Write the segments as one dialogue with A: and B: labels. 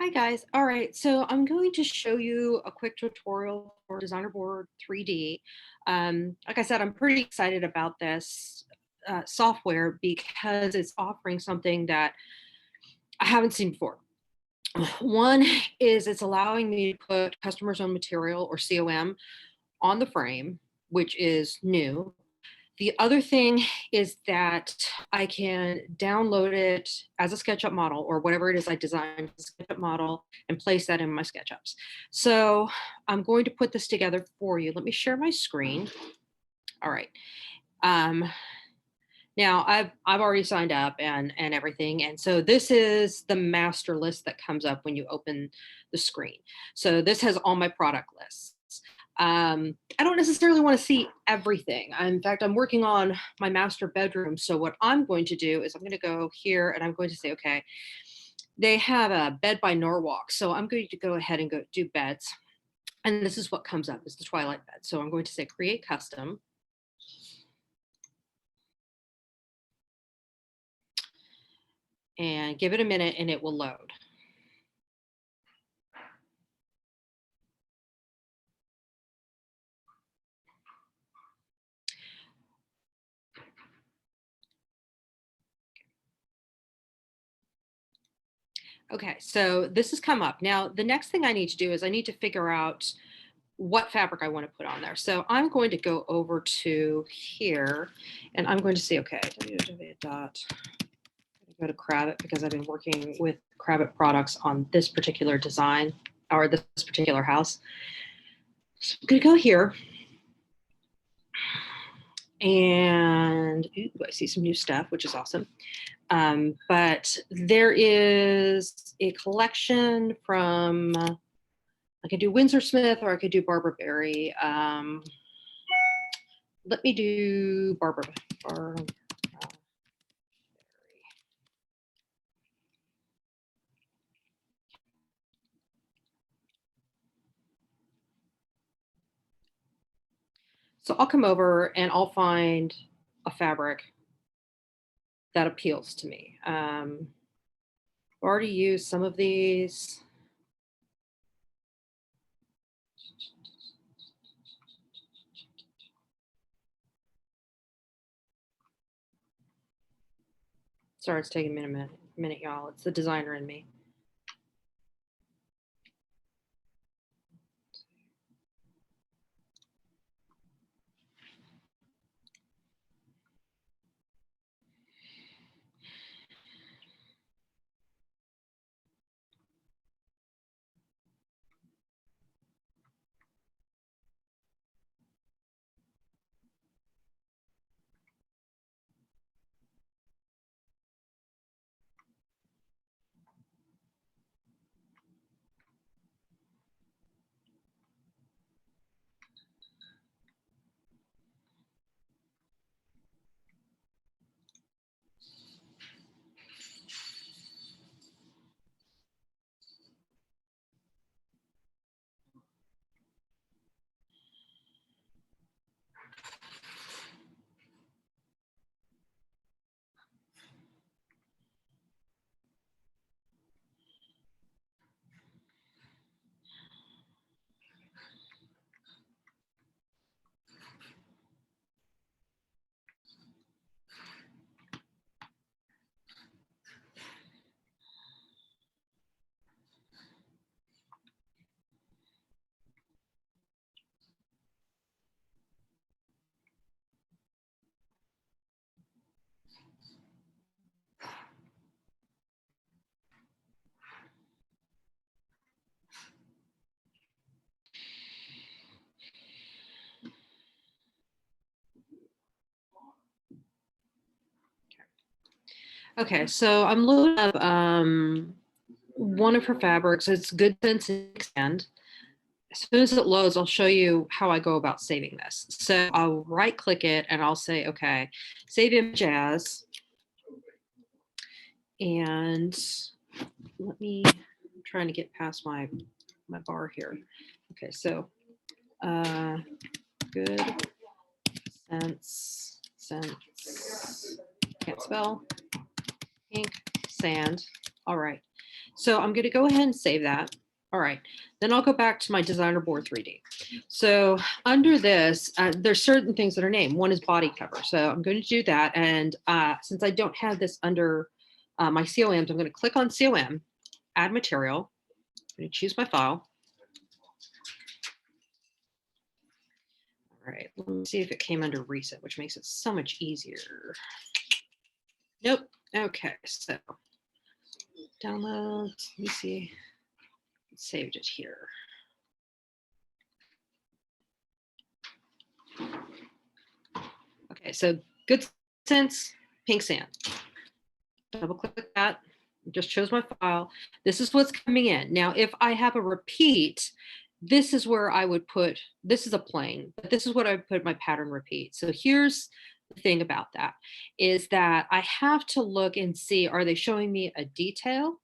A: Hi guys. All right, so I'm going to show you a quick tutorial for Designer Board 3D. Like I said, I'm pretty excited about this software because it's offering something that I haven't seen before. One is it's allowing me to put customer's own material or COM on the frame, which is new. The other thing is that I can download it as a SketchUp model or whatever it is I designed as a SketchUp model and place that in my SketchUps. So I'm going to put this together for you. Let me share my screen. All right. Um, Now I've already signed up and everything. And so this is the master list that comes up when you open the screen. So this has all my product lists. I don't necessarily want to see everything. In fact, I'm working on my master bedroom. So what I'm going to do is I'm going to go here and I'm going to say, okay, they have a bed by Norwalk. So I'm going to go ahead and go do beds. And this is what comes up is the Twilight bed. So I'm going to say create custom. And give it a minute and it will load. Okay, so this has come up. Now, the next thing I need to do is I need to figure out what fabric I want to put on there. So I'm going to go over to here and I'm going to say, okay, go to Crabbit because I've been working with Crabbit products on this particular design or this particular house. So I'm going to go here and ooh, I see some new stuff, which is awesome. But there is a collection from, I could do Windsor Smith or I could do Barbara Berry. Let me do Barbara Berry. So I'll come over and I'll find a fabric that appeals to me. I've already used some of these. Sorry, it's taking me a minute, y'all. It's the designer in me. Okay, so I'm loading up one of her fabrics. It's Good Sense Extend. As soon as it loads, I'll show you how I go about saving this. So I'll right click it and I'll say, okay, save image as. And let me, I'm trying to get past my bar here. Okay, so Good Sense, can't spell, ink, sand. All right. So I'm going to go ahead and save that. All right, then I'll go back to my designer board 3D. So under this, there's certain things that are named. One is body cover. So I'm going to do that. And since I don't have this under my COMs, I'm going to click on COM, add material. I'm going to choose my file. All right, let me see if it came under recent, which makes it so much easier. Nope. Okay, so download, let me see. Saved it here. Okay, so good sense, pink sand. Double click that, just chose my file. This is what's coming in. Now, if I have a repeat, this is where I would put, this is a plane, but this is what I would put my pattern repeat. So here's the thing about that is that I have to look and see, are they showing me a detail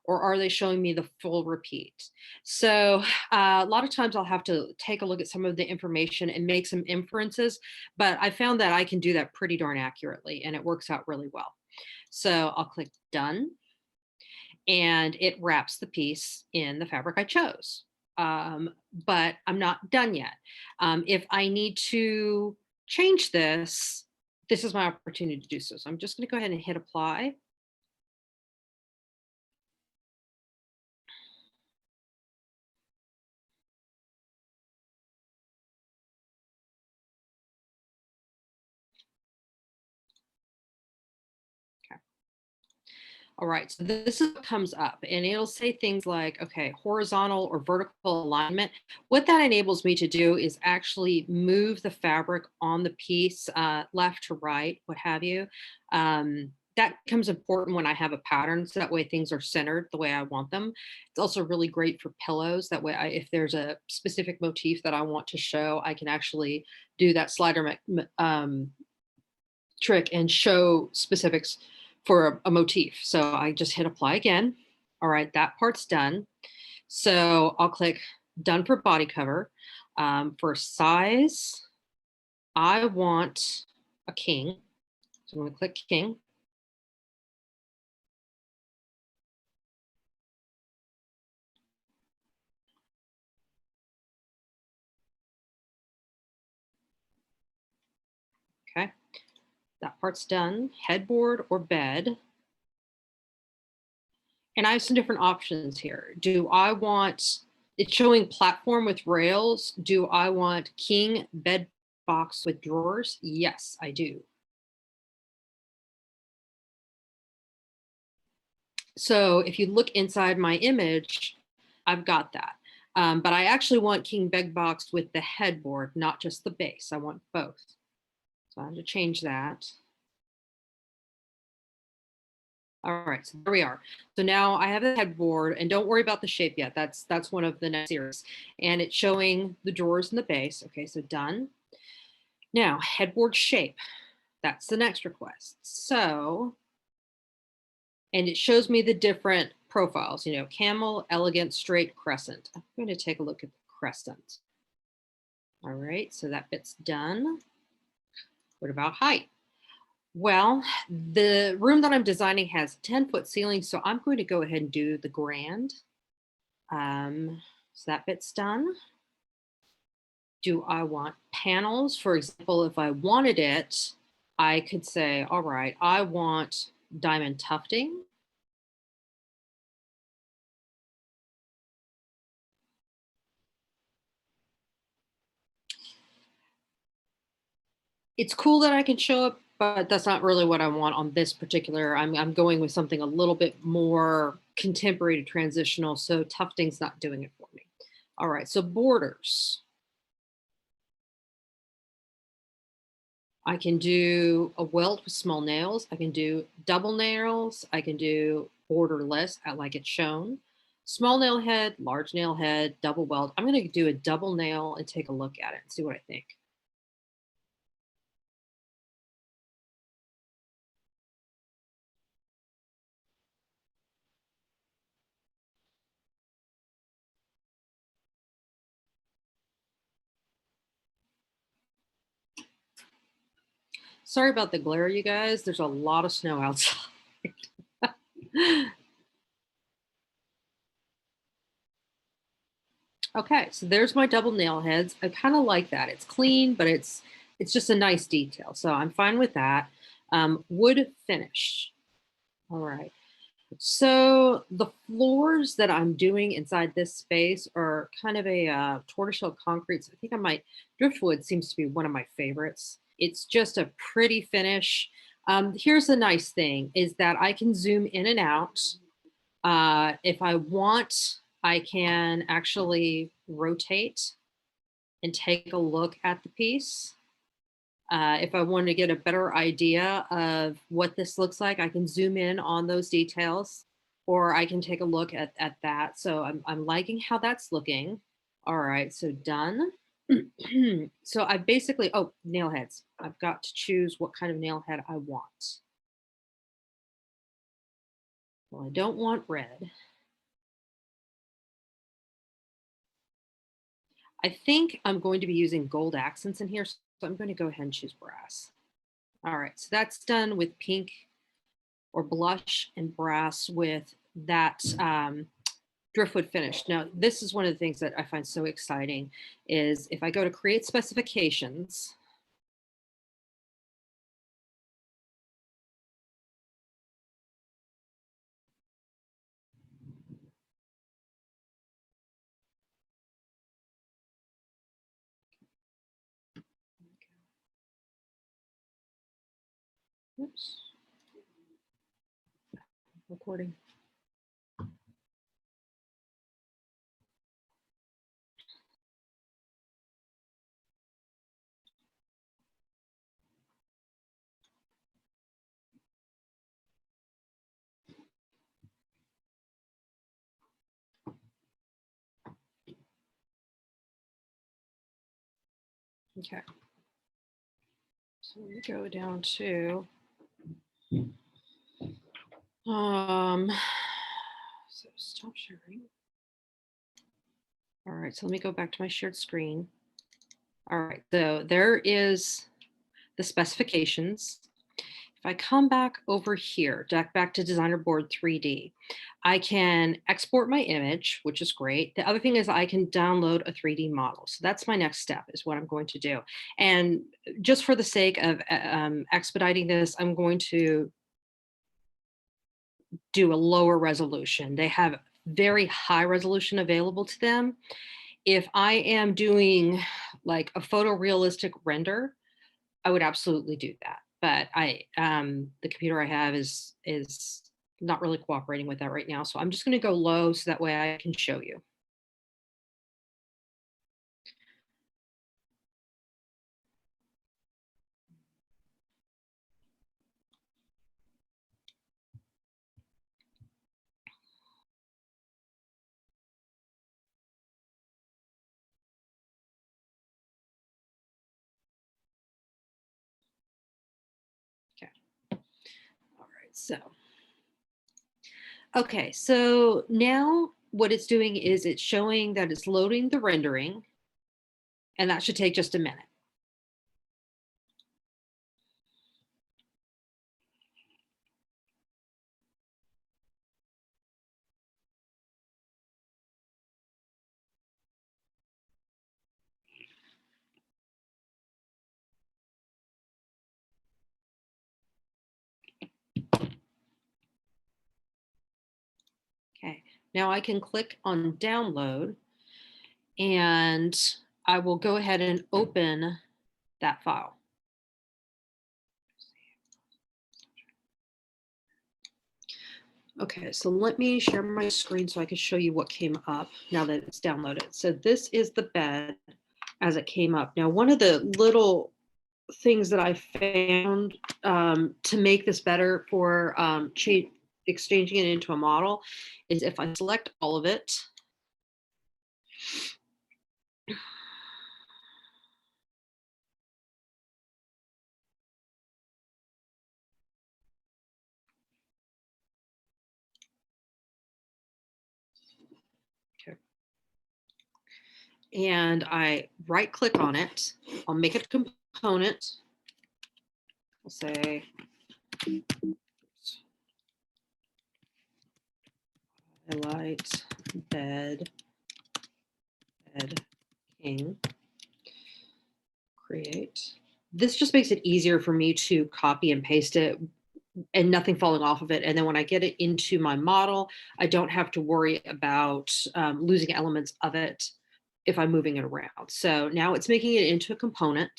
A: or are they showing me the full repeat? So a lot of times I'll have to take a look at some of the information and make some inferences, but I found that I can do that pretty darn accurately and it works out really well. So I'll click done and it wraps the piece in the fabric I chose. But I'm not done yet. If I need to change this, this is my opportunity to do so. So I'm just going to go ahead and hit apply. All right, so this is what comes up and it'll say things like, okay, horizontal or vertical alignment. What that enables me to do is actually move the fabric on the piece left to right, what have you. That becomes important when I have a pattern, so that way things are centered the way I want them. It's also really great for pillows. That way, if there's a specific motif that I want to show, I can actually do that slider trick and show specifics for a motif. So I just hit apply again. All right, that part's done. So I'll click done for body cover. For size, I want a king. So I'm going to click king. Okay, that part's done. Headboard or bed. And I have some different options here. Do I want, it's showing platform with rails. Do I want king bed box with drawers? Yes, I do. So if you look inside my image, I've got that. But I actually want king bed box with the headboard, not just the base. I want both. So I have to change that. All right, so there we are. So now I have the headboard, and don't worry about the shape yet. That's one of the next series. And it's showing the drawers and the base. Okay, so done. Now, headboard shape. That's the next request. So, and it shows me the different profiles, you know, camel, elegant, straight, crescent. I'm going to take a look at the crescent. All right, so that bit's done. What about height? Well, the room that I'm designing has 10-foot ceiling, so I'm going to go ahead and do the grand. So that bit's done. Do I want panels? For example, if I wanted it, I could say, all right, I want diamond tufting. It's cool that I can show up, but that's not really what I want on this particular. I'm going with something a little bit more contemporary to transitional, so tufting's not doing it for me. All right, so borders. I can do a welt with small nails. I can do double nails. I can do borderless, like it's shown. Small nail head, large nail head, double welt. I'm going to do a double nail and take a look at it and see what I think. Sorry about the glare, you guys. There's a lot of snow outside. Okay, so there's my double nail heads. I kind of like that. It's clean, but it's just a nice detail. So I'm fine with that. Wood finish. All right. So the floors that I'm doing inside this space are kind of a tortoiseshell concrete. So I think I might, driftwood seems to be one of my favorites. It's just a pretty finish. Here's the nice thing is that I can zoom in and out. If I want, I can actually rotate and take a look at the piece. If I want to get a better idea of what this looks like, I can zoom in on those details, or I can take a look at that. So I'm liking how that's looking. All right, so done. So I basically, oh, nail heads. I've got to choose what kind of nail head I want. Well, I don't want red. I think I'm going to be using gold accents in here, so I'm going to go ahead and choose brass. All right, so that's done with pink or blush and brass with that driftwood finish. Now, this is one of the things that I find so exciting is if I go to create specifications, oops, recording. Okay. So let me go down to, so stop sharing. All right, so let me go back to my shared screen. All right, so there is the specifications. If I come back over here, back to Designer Board 3D, I can export my image, which is great. The other thing is I can download a 3D model. So that's my next step is what I'm going to do. And just for the sake of expediting this, I'm going to do a lower resolution. They have very high resolution available to them. If I am doing like a photorealistic render, I would absolutely do that. But the computer I have is not really cooperating with that right now. So I'm just going to go low so that way I can show you. Okay. All right. So, okay. So now what it's doing is it's showing that it's loading the rendering, and that should take just a minute. Okay. Now I can click on download and I will go ahead and open that file. Okay, so let me share my screen so I can show you what came up now that it's downloaded. So this is the bed as it came up. Now, one of the little things that I found to make this better for exchanging it into a model is if I select all of it, okay, and I right click on it, I'll make it a component. I'll say highlight bed Ed King, create. This just makes it easier for me to copy and paste it and nothing falling off of it. And then when I get it into my model, I don't have to worry about losing elements of it if I'm moving it around. So now it's making it into a component.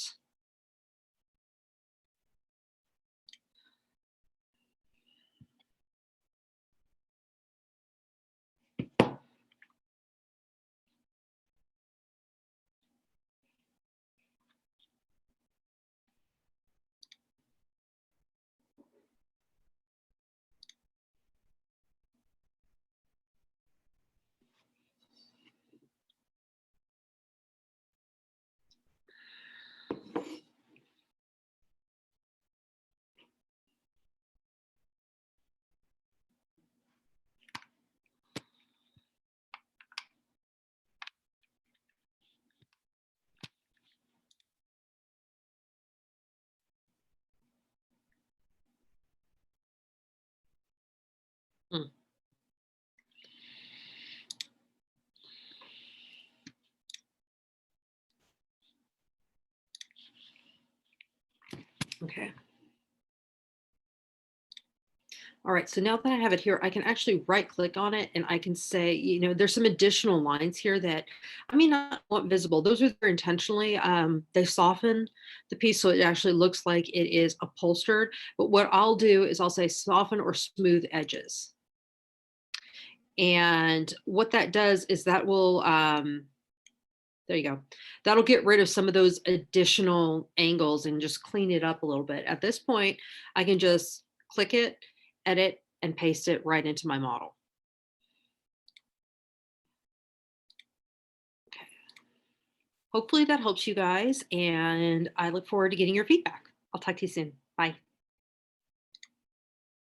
A: Hmm. Okay. All right, so now that I have it here, I can actually right click on it and I can say, there's some additional lines here that I may not want visible. Those are there intentionally. They soften the piece so it actually looks like it is upholstered. But what I'll do is I'll say soften or smooth edges. And what that does is that will, there you go. That'll get rid of some of those additional angles and just clean it up a little bit. At this point, I can just click it, edit, and paste it right into my model. Okay. Hopefully that helps you guys, and I look forward to getting your feedback. I'll talk to you soon. Bye.